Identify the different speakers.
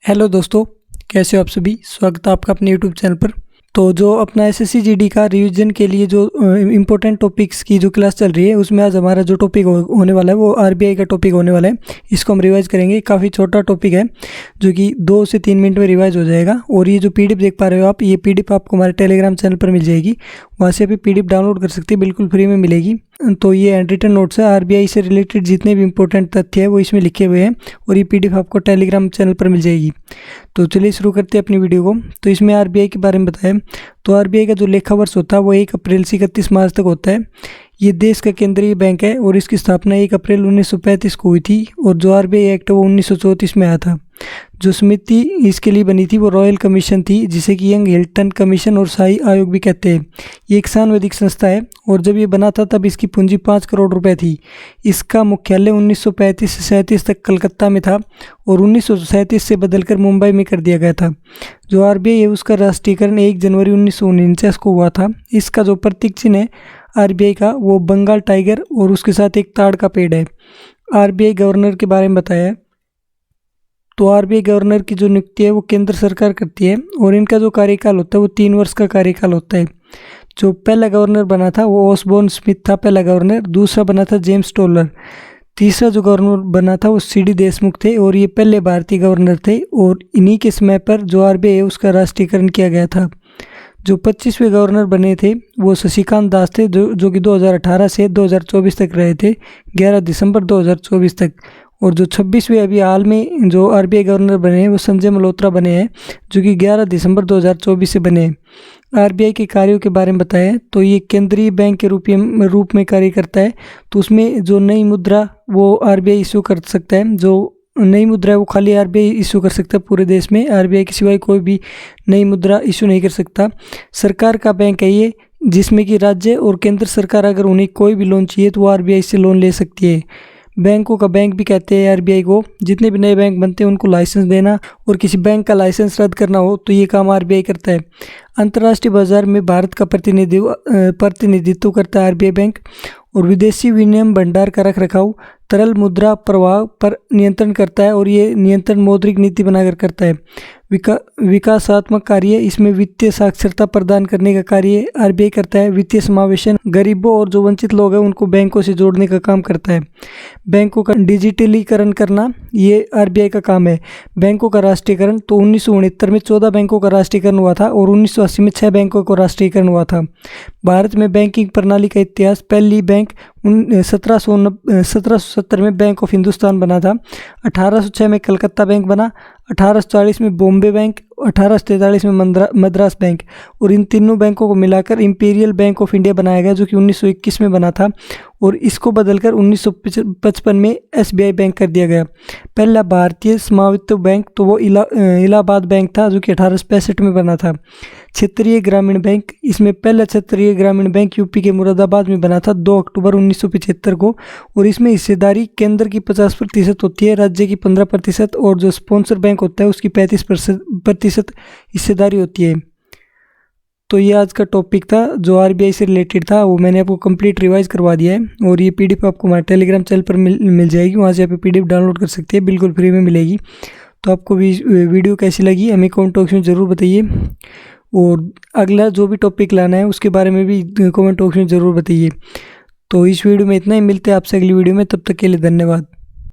Speaker 1: Hello दोस्तों, कैसे हो आप सभी। स्वागत है आपका अपने यूट्यूब चैनल पर। तो जो अपना एसएससी जीडी का रिवीजन के लिए जो इम्पोर्टेंट टॉपिक्स की जो क्लास चल रही है, उसमें आज हमारा जो टॉपिक होने वाला है वो आरबीआई का टॉपिक होने वाला है। इसको हम रिवाइज करेंगे। काफ़ी छोटा टॉपिक है जो कि 2 से 3 मिनट में रिवाइज हो जाएगा। और ये जो पीडीएफ देख पा रहे हो आप, ये पीडीएफ आपको हमारे टेलीग्राम चैनल पर मिल जाएगी। वहाँ से भी पीडीएफ डाउनलोड कर सकते हैं, बिल्कुल फ्री में मिलेगी। तो ये हैंड रिटन नोट्स है। आरबीआई से रिलेटेड जितने भी इंपॉर्टेंट तथ्य है वो इसमें लिखे हुए हैं और ये पीडीएफ आपको टेलीग्राम चैनल पर मिल जाएगी। तो चलिए शुरू करते हैं अपनी वीडियो को। तो इसमें आरबीआई के बारे में बताएं तो आरबीआई का जो लेखा वर्ष होता है वो 1 अप्रैल से 31 मार्च तक होता है। ये देश का केंद्रीय बैंक है और इसकी स्थापना 1 अप्रैल 1935 को हुई थी। और जो आरबीआई एक्ट है वो 1934 में आया था। जो समिति इसके लिए बनी थी वो रॉयल कमीशन थी, जिसे कि यंग हिल्टन कमीशन और शाही आयोग भी कहते हैं। ये एक सांविधिक संस्था है और जब ये बना था तब इसकी पूंजी 5 करोड़ रुपए थी। इसका मुख्यालय 1935 से 37 तक कलकत्ता में था और 1937 से बदलकर मुंबई में कर दिया गया था। जो आरबीआई है उसका राष्ट्रीयकरण 1 जनवरी 1949 को हुआ था। इसका जो प्रतीक चिन्ह है आरबीआई का वो बंगाल टाइगर और उसके साथ एक ताड़ का पेड़ है। आरबीआई गवर्नर के बारे में बताया है। तो आरबीआई गवर्नर की जो नियुक्ति है वो केंद्र सरकार करती है और इनका जो कार्यकाल होता है वो 3 वर्ष का कार्यकाल होता है। जो पहला गवर्नर बना था वो ऑसबोर्न स्मिथ था, पहला गवर्नर। दूसरा बना था जेम्स टोलर। तीसरा जो गवर्नर बना था वो सीडी देशमुख थे और ये पहले भारतीय गवर्नर थे। और इन्हीं के समय पर जो आरबीआई है उसका राष्ट्रीयकरण किया गया था। जो 25वें गवर्नर बने थे वो शशिकांत दास थे, जो कि 2018 से 2024 तक रहे थे, 11 दिसंबर 2024 तक। और जो 26वें अभी हाल में जो आरबीआई गवर्नर बने हैं वो संजय मल्होत्रा बने हैं, जो कि 11 दिसंबर 2024 से बने हैं। आरबीआई के कार्यों के बारे में बताया तो ये केंद्रीय बैंक के रूप में कार्य करता है। तो उसमें जो नई मुद्रा वो आरबीआई इशू कर सकता है। जो नई मुद्रा है वो खाली आरबीआई इशू कर सकता है। पूरे देश में आरबीआई के सिवाय कोई भी नई मुद्रा इशू नहीं कर सकता। सरकार का बैंक है ये, जिसमें कि राज्य और केंद्र सरकार अगर उन्हें कोई भी लोन चाहिए तो वो आरबीआई से लोन ले सकती है। बैंकों का बैंक भी कहते हैं आरबीआई को। जितने भी नए बैंक बनते हैं उनको लाइसेंस देना और किसी बैंक का लाइसेंस रद्द करना हो तो ये काम आरबीआई करता है। अंतर्राष्ट्रीय बाजार में भारत का प्रतिनिधित्व करता है आरबीआई बैंक। और विदेशी विनिमय भंडार का रखरखाव, तरल मुद्रा प्रवाह पर नियंत्रण करता है और ये नियंत्रण मौद्रिक नीति बनाकर करता है। विकासात्मक कार्य, इसमें वित्तीय साक्षरता प्रदान करने का कार्य आरबीआई करता है। वित्तीय समावेशन, गरीबों और जो वंचित लोग हैं उनको बैंकों से जोड़ने का काम करता है। बैंकों का डिजिटलीकरण करना ये आरबीआई का काम है। बैंकों का राष्ट्रीयकरण तो 1969 में 14 बैंकों का राष्ट्रीयकरण हुआ था और 1980 में 6 बैंकों का राष्ट्रीयकरण हुआ था। भारत में बैंकिंग प्रणाली का इतिहास, पहली बैंक 1770 में बैंक ऑफ हिंदुस्तान बना था। 1806 में कलकत्ता बैंक बना, 1840 में बॉम्बे बैंक, 1843 में मद्रास बैंक। और इन तीनों बैंकों को मिलाकर इंपीरियल बैंक ऑफ इंडिया बनाया गया, जो कि 1921 में बना था। और इसको बदलकर 1955 में एसबीआई बैंक कर दिया गया। पहला भारतीय समावित बैंक तो वो इलाहाबाद बैंक था, जो कि 1865 में बना था। क्षेत्रीय ग्रामीण बैंक, इसमें पहला क्षेत्रीय ग्रामीण बैंक यूपी के मुरादाबाद में बना था 2 अक्टूबर 1975 को। और इसमें हिस्सेदारी केंद्र की 50% होती है, राज्य की 15% और जो स्पॉन्सर बैंक होता है उसकी 35% हिस्सेदारी होती है। तो ये आज का टॉपिक था जो आरबीआई से रिलेटेड था, वो मैंने आपको कंप्लीट रिवाइज करवा दिया है। और ये पीडीएफ आपको हमारे टेलीग्राम चैनल पर मिल जाएगी। वहाँ से आप पीडीएफ डाउनलोड कर सकते हैं, बिल्कुल फ्री में मिलेगी। तो आपको भी वीडियो कैसी लगी हमें कमेंट बॉक्स में ज़रूर बताइए। और अगला जो भी टॉपिक लाना है उसके बारे में भी कमेंट बॉक्स में ज़रूर बताइए। तो इस वीडियो में इतना ही, मिलते हैं आपसे अगली वीडियो में। तब तक के लिए धन्यवाद।